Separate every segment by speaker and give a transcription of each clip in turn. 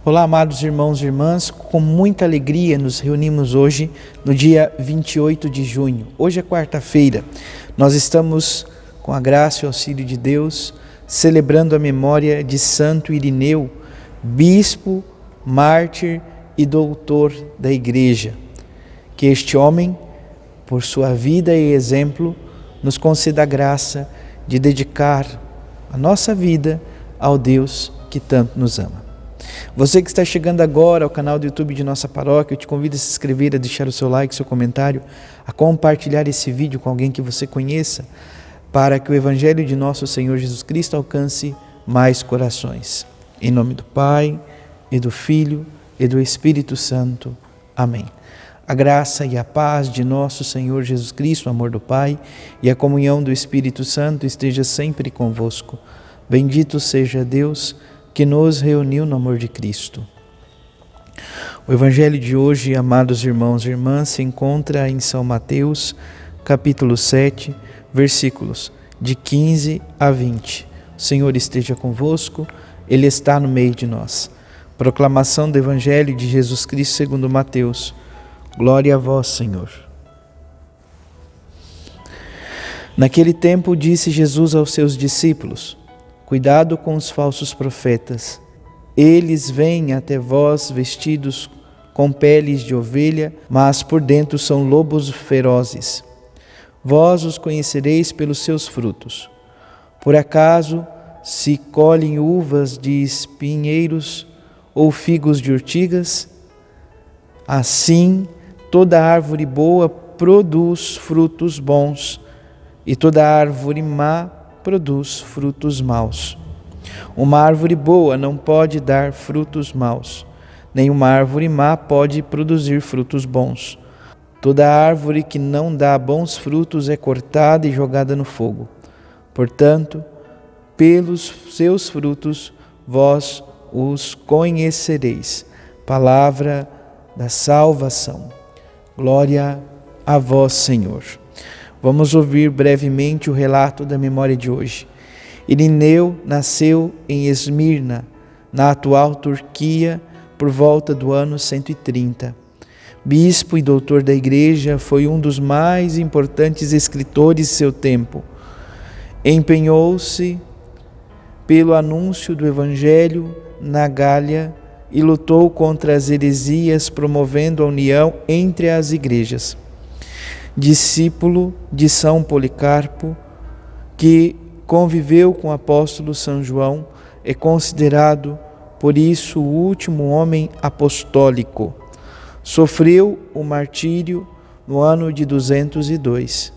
Speaker 1: Olá, amados irmãos e irmãs, com muita alegria nos reunimos hoje, no dia 28 de junho. Hoje é quarta-feira, nós estamos, com a graça e auxílio de Deus, celebrando a memória de Santo Irineu, bispo, mártir e doutor da Igreja. Que este homem, por sua vida e exemplo, nos conceda a graça de dedicar a nossa vida ao Deus que tanto nos ama. Você que está chegando agora ao canal do YouTube de nossa paróquia, eu te convido a se inscrever, a deixar o seu like, seu comentário, a compartilhar esse vídeo com alguém que você conheça, para que o Evangelho de nosso Senhor Jesus Cristo alcance mais corações. Em nome do Pai, e do Filho, e do Espírito Santo. Amém. A graça e a paz de nosso Senhor Jesus Cristo, o amor do Pai e a comunhão do Espírito Santo esteja sempre convosco. Bendito seja Deus que nos reuniu no amor de Cristo. O Evangelho de hoje, amados irmãos e irmãs, se encontra em São Mateus, capítulo 7, versículos de 15 a 20. O Senhor esteja convosco, Ele está no meio de nós. Proclamação do Evangelho de Jesus Cristo segundo Mateus. Glória a vós, Senhor. Naquele tempo disse Jesus aos seus discípulos: cuidado com os falsos profetas. Eles vêm até vós vestidos com peles de ovelha, mas por dentro são lobos ferozes. Vós os conhecereis pelos seus frutos. Por acaso se colhem uvas de espinheiros ou figos de urtigas? Assim, toda árvore boa produz frutos bons, e toda árvore má produz frutos maus. Uma árvore boa não pode dar frutos maus, nem uma árvore má pode produzir frutos bons. Toda árvore que não dá bons frutos é cortada e jogada no fogo. Portanto, pelos seus frutos vós os conhecereis. Palavra da salvação. Glória a vós, Senhor. Vamos ouvir brevemente o relato da memória de hoje. Irineu nasceu em Esmirna, na atual Turquia, por volta do ano 130. Bispo e doutor da Igreja, foi um dos mais importantes escritores de seu tempo. Empenhou-se pelo anúncio do Evangelho na Gália e lutou contra as heresias, promovendo a união entre as igrejas. Discípulo de São Policarpo, que conviveu com o apóstolo São João, é considerado, por isso, o último homem apostólico. Sofreu o martírio no ano de 202.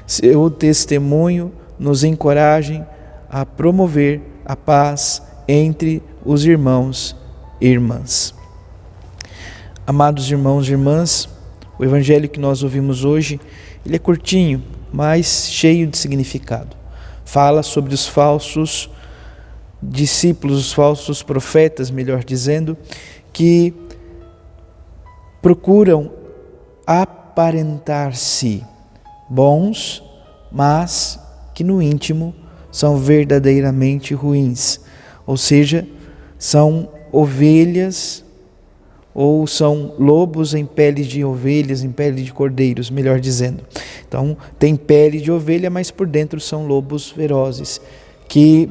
Speaker 1: Seu testemunho nos encoraja a promover a paz entre os irmãos e irmãs. Amados irmãos e irmãs, o Evangelho que nós ouvimos hoje, ele é curtinho, mas cheio de significado. Fala sobre os falsos discípulos, os falsos profetas, melhor dizendo, que procuram aparentar-se bons, mas que no íntimo são verdadeiramente ruins. Ou seja, são ovelhas ou são lobos em pele de ovelhas, em pele de cordeiros, melhor dizendo. Então, tem pele de ovelha, mas por dentro são lobos ferozes, que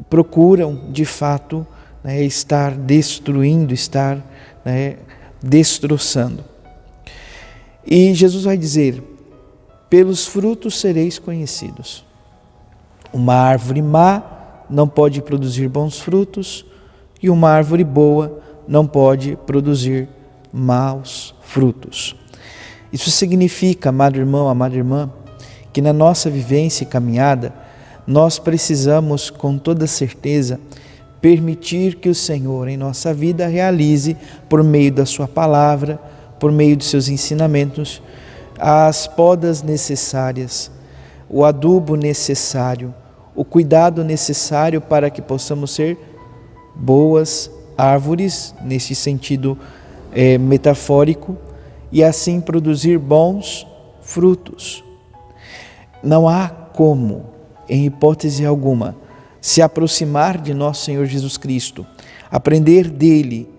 Speaker 1: procuram, de fato, estar destruindo, estar destroçando. E Jesus vai dizer: pelos frutos sereis conhecidos. Uma árvore má não pode produzir bons frutos, e uma árvore boa não pode produzir maus frutos. Isso significa, amado irmão, amada irmã, que na nossa vivência e caminhada, nós precisamos, com toda certeza, permitir que o Senhor em nossa vida realize, por meio da sua palavra, por meio dos seus ensinamentos, as podas necessárias, o adubo necessário, o cuidado necessário para que possamos ser boas árvores, nesse sentido metafórico, e assim produzir bons frutos. Não há como, em hipótese alguma, se aproximar de nosso Senhor Jesus Cristo, aprender dele,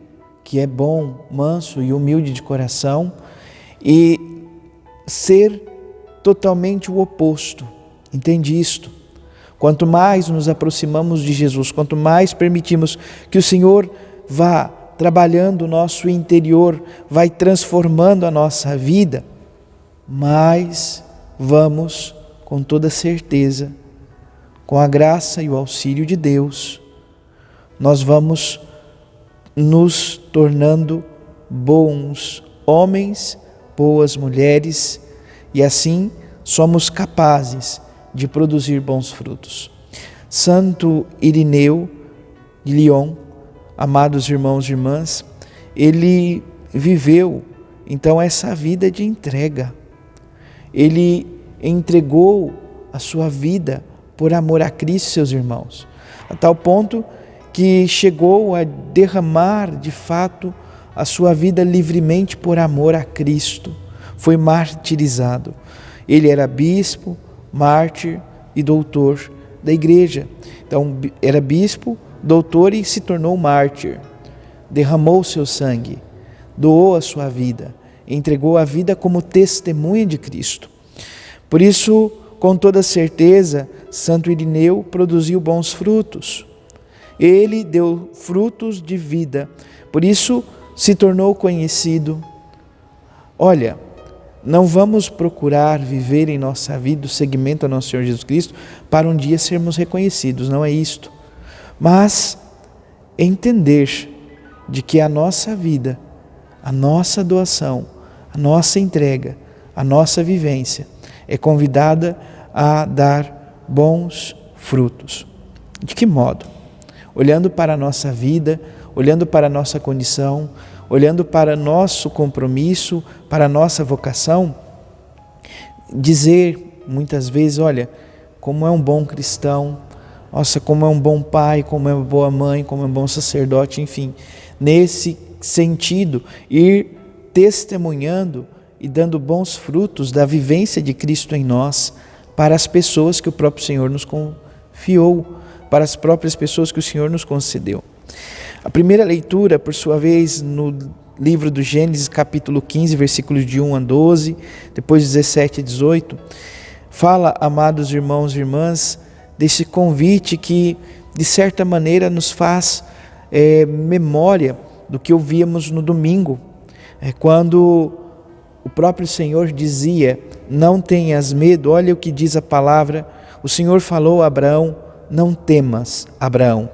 Speaker 1: que é bom, manso e humilde de coração, e ser totalmente o oposto. Entende isto? Quanto mais nos aproximamos de Jesus, quanto mais permitimos que o Senhor vá trabalhando o nosso interior, vai transformando a nossa vida, mais vamos, com toda certeza, com a graça e o auxílio de Deus, nós vamos nos tornando bons homens, boas mulheres, e assim somos capazes de produzir bons frutos. Santo Irineu de Lyon, amados irmãos e irmãs, ele viveu então essa vida de entrega. Ele entregou a sua vida por amor a Cristo, seus irmãos, a tal ponto que chegou a derramar de fato a sua vida livremente por amor a Cristo. Foi martirizado. Ele era bispo, mártir e doutor da igreja. Então era bispo, doutor e se tornou mártir. Derramou seu sangue, doou a sua vida, entregou a vida como testemunha de Cristo. Por isso, com toda certeza, Santo Irineu produziu bons frutos. Ele deu frutos de vida, por isso se tornou conhecido. Olha, não vamos procurar viver em nossa vida o seguimento ao nosso Senhor Jesus Cristo para um dia sermos reconhecidos, não é isto. Mas entender de que a nossa vida, a nossa doação, a nossa entrega, a nossa vivência é convidada a dar bons frutos. De que modo? Olhando para a nossa vida, olhando para a nossa condição, olhando para nosso compromisso, para a nossa vocação, dizer muitas vezes, olha, como é um bom cristão, nossa, como é um bom pai, como é uma boa mãe, como é um bom sacerdote, enfim, nesse sentido, ir testemunhando e dando bons frutos da vivência de Cristo em nós para as pessoas que o próprio Senhor nos confiou, para as próprias pessoas que o Senhor nos concedeu. A primeira leitura, por sua vez, no livro do Gênesis, capítulo 15, versículos de 1 a 12, depois 17 a 18, fala, amados irmãos e irmãs, desse convite que, de certa maneira, nos faz memória do que ouvíamos no domingo, quando o próprio Senhor dizia, não tenhas medo, olha o que diz a palavra, o Senhor falou a Abraão, não temas, Abraão,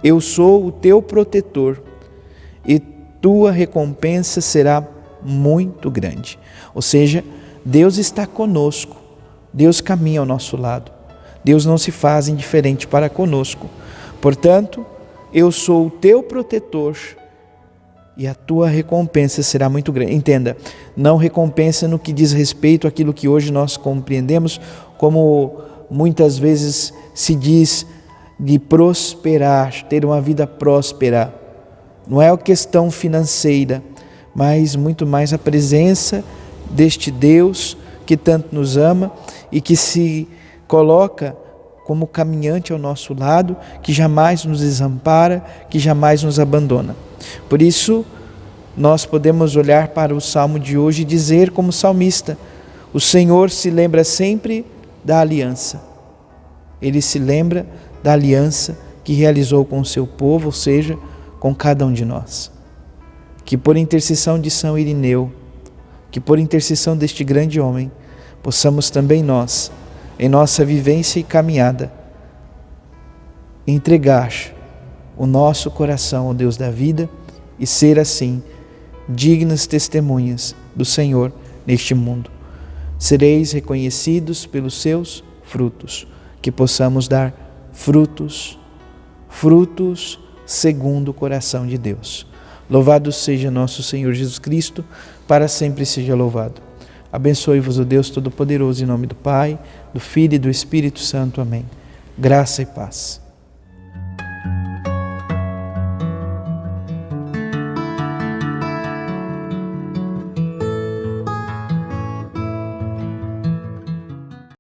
Speaker 1: eu sou o teu protetor e tua recompensa será muito grande. Ou seja, Deus está conosco, Deus caminha ao nosso lado, Deus não se faz indiferente para conosco. Portanto, eu sou o teu protetor e a tua recompensa será muito grande. Entenda, não recompensa no que diz respeito àquilo que hoje nós compreendemos como muitas vezes se diz de prosperar, ter uma vida próspera. Não é a questão financeira, mas muito mais a presença deste Deus que tanto nos ama e que se coloca como caminhante ao nosso lado, que jamais nos desampara, que jamais nos abandona. Por isso, nós podemos olhar para o Salmo de hoje e dizer como salmista, o Senhor se lembra sempre da aliança. Ele se lembra da aliança que realizou com o seu povo, ou seja, com cada um de nós. Que por intercessão de São Irineu, que por intercessão deste grande homem, possamos também nós, em nossa vivência e caminhada, entregar o nosso coração ao Deus da vida e ser assim dignas testemunhas do Senhor neste mundo. Sereis reconhecidos pelos seus frutos, que possamos dar frutos segundo o coração de Deus. Louvado seja nosso Senhor Jesus Cristo, para sempre seja louvado. Abençoe-vos o Deus Todo-Poderoso, em nome do Pai, do Filho e do Espírito Santo. Amém. Graça e paz.